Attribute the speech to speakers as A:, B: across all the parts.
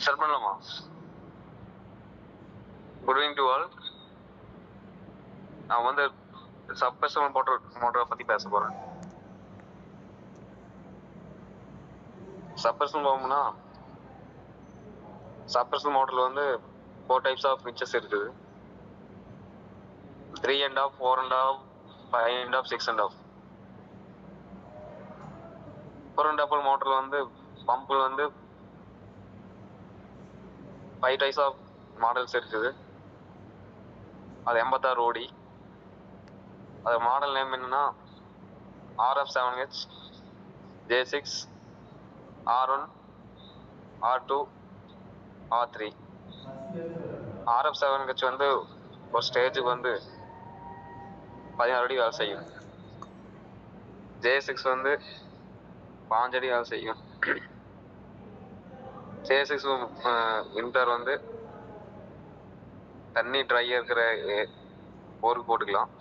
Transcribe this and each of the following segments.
A: Start பண்ணலாமா? Good evening to all. நான் வந்து சப்மர்சிபிள் மோட்டரை பத்தி பேச போறேன். சப்மர்சிபிள் போகும்னா சப்மர்சிபிள் மோட்டர்ல வந்து 4 டைப்ஸ் ஆஃப் மிக்சர்ஸ் இருக்குது. 3.5, 4.5, 5.5, 6.5. 4.5 மோட்டர்ல வந்து பம்பில் வந்து 5 டைப்ஸ் ஆஃப் மாடல்ஸ் இருக்குது. அது 86 ஓடி. அது மாடல் நேம் என்னன்னா RF7H, J6, R1, R2, R3. RF7H வந்து ஒரு ஸ்டேஜுக்கு வந்து 16 அடி வேலை செய்யும். J6 வந்து 5 அடி வேலை செய்யும். J6 இன்டர் வந்து தண்ணி ட்ரையாக இருக்கிற போருக்கு போட்டுக்கலாம்.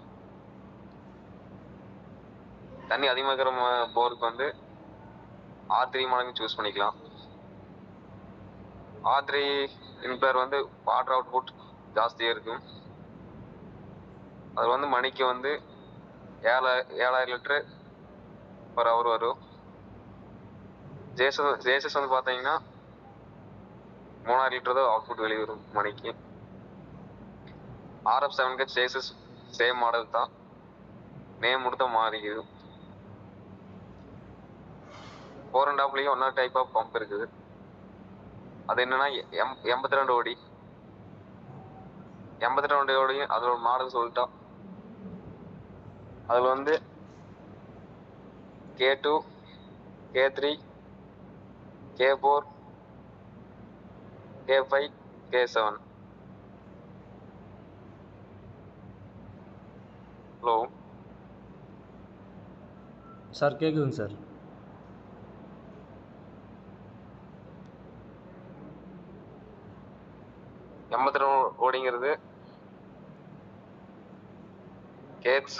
A: தண்ணி அதிகமாக இருக்கிற போருக்கு வந்து R3 மாடல் சூஸ் பண்ணிக்கலாம். R3 இன்டர் வந்து வாட்டர் அவுட்புட் ஜாஸ்தியாக இருக்கும். அது வந்து மணிக்கு வந்து 7,000 லிட்டரு பர் ஹவர் வரும். J6 வந்து பார்த்தீங்கன்னா 3,000 லிட்டர் தான் அவுட்புட் வெளியே வரும் மணிக்கு. RF7H, J6 சேம் மாடல் தான், நேம் மட்டும் தான் மாறிக்குது. 4.5லயும் ஒன்னா டைப் ஆஃப் பம்ப் இருக்குது. அது என்னன்னா 82 ஓடி. 82 ஓடியும் அதோட மாடல் சொல்லிட்டோம். அதுல வந்து K2, K3, K4, K5, K7. Hello
B: sir, கேட்குதுங்க சார்.
A: ஓடிங்கிறது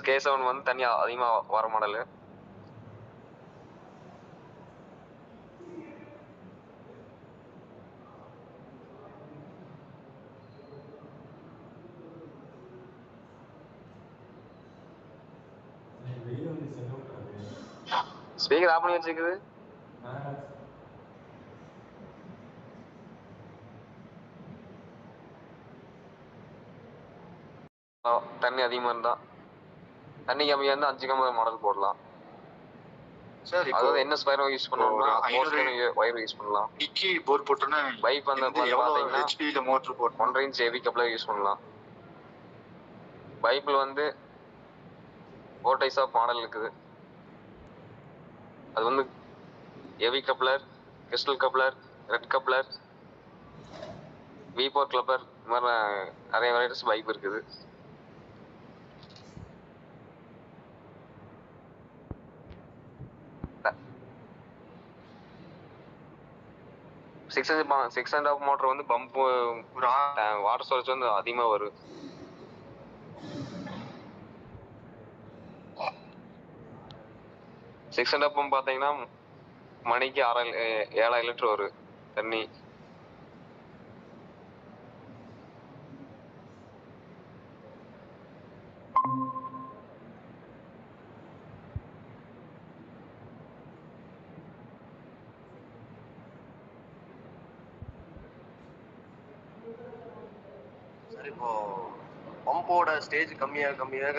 A: K7 வந்து தனியா அதிகமா வர மாடலு. ஸ்பீக்கர் ஆஃப் பண்ணி வச்சிருக்குது. தண்ணி அதிகமா இருந்தா, தண்ணி கம்மியா இருந்தா 5 கம்பி மாடல் போடலாம்.
C: சார்,
A: அதாவது என்ன ஸ்பைர் யூஸ் பண்ணணும்னா ஒயர் யூஸ் பண்ணலாம்.
C: டிக்கி போர் போட்டோம்னா
A: பைப் வந்து பாத்தீங்கன்னா
C: ஹெச்பில மோட்டர் போட்டு
A: 1.5 இன்ச் ஹெவி கப்ளர் யூஸ் பண்ணலாம். பைப்ல வந்து 4 டைப்ஸ் ஆஃப் மாடல் இருக்குது. அது வந்து heavy coupler, crystal coupler, red coupler, V4 coupler, இந்த மாதிரி நிறைய வெரைட்டிஸ் பைப் இருக்குது. சிக்ஸ் அண்ட் ஆஃப் மோட்டர் வந்து பம்ப் வாட்டர் சோர்ஸ் வந்து அதிகமா வரும். சிக்ஸ் அண்ட் ஆஃப் பம்ப் பாத்தீங்கன்னா மணிக்கு 7,000 லிட்டர் வரும் தண்ணி.
D: சார், இப்போ பம்போட ஸ்டேஜ் கம்மியாக கம்மியாக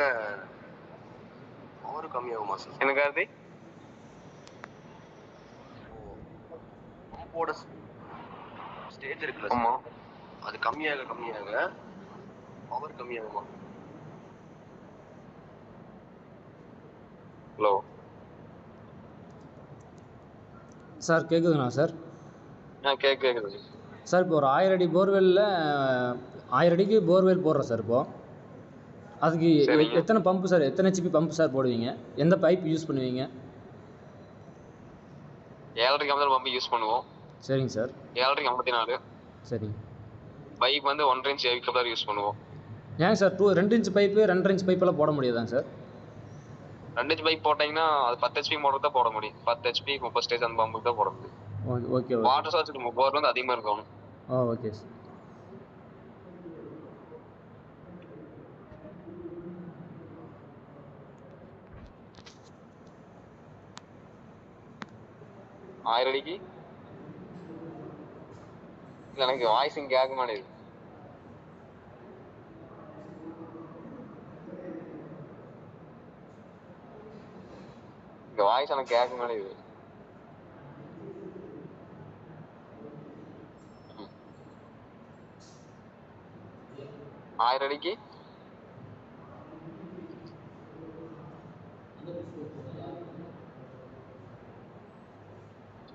D: பவர் கம்மியாகுமா சார்?
A: எனக்கு அது
D: பம்போட ஸ்டேஜ் இருக்குல்ல
A: ஆமா,
D: சார், அது கம்மியாக கம்மியாக பவர் கம்மியாகுமா?
A: ஹலோ
B: சார், கேட்குதுங்களா சார்?
A: கேக்குது
B: சார், இப்போ ஒரு 1000 அடி போர்வெல்லில் 1000 அடிக்கு போர்வெல் போடுறோம் சார். இப்போ அதுக்கு எத்தனை பம்பு சார், எத்தனை ஹெச்பி பம்பு சார் போடுவீங்க? எந்த பைப் யூஸ் பண்ணுவீங்க?
A: 7.5 கம்பி பம்பு யூஸ் பண்ணுவோம்.
B: சரிங்க சார்.
A: 7.54.
B: சரிங்க.
A: பைப் வந்து 1.5 இன்ச் ஹெவி கப்ளர் யூஸ் பண்ணுவோம்.
B: ஏங்க சார் 2 இன்ச் பைப்பு 2.5 இன்ச் பைப்பெல்லாம் போட முடியாதாங்க சார்?
A: 2 இன்ச் பைப் போட்டீங்கன்னா அது 10 HP மோட்டர் தான் போட முடியும். 10 HP 30 ஸ்டேஜ் அந்த பம்புக்கு தான் போட முடியும்.
B: ஓகே.
A: வாட்டர் சோர்ஸ் போர் வந்து அதிகமா இருக்கும்.
B: Okay sir.
A: ஆயிரம் அடிக்கு இல்லை, எனக்கு வாய்ஸும் கேட்க மாட்டேங்குது. இந்த வாய்ஸ் எனக்கு கேட்க மாட்டேங்குது. 1000 அடிக்கு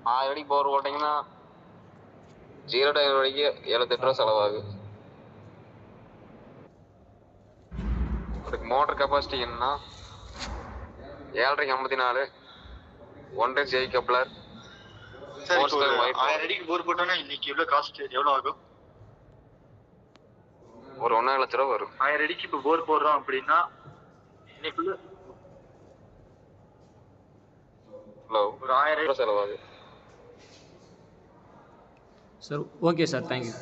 A: 1000 அடிக்கு போர் போட்டீங்கன்னா 0 to 100 அடிக்கு 78 ரூபா செலவாகும். அதுக்கு மோட்டர் கெப்பாசிட்டி என்னன்னா 754 1 ஜெய் கப்ளர்.
C: சார் இப்போ 1000 அடிக்கு போர் போட்டோம்னா இன்னைக்கு எவ்வளவு ஆகும்?
A: ஒரு 1.5 லட்ச ரூபா வரும்.
C: 1000 அடிக்கு இப்போ போர் போடுறோம் அப்படின்னா இன்னைக்குள்ள
A: ஒரு 1000 ரூபா செலவாகுது
B: சார். Okay sir, thank you.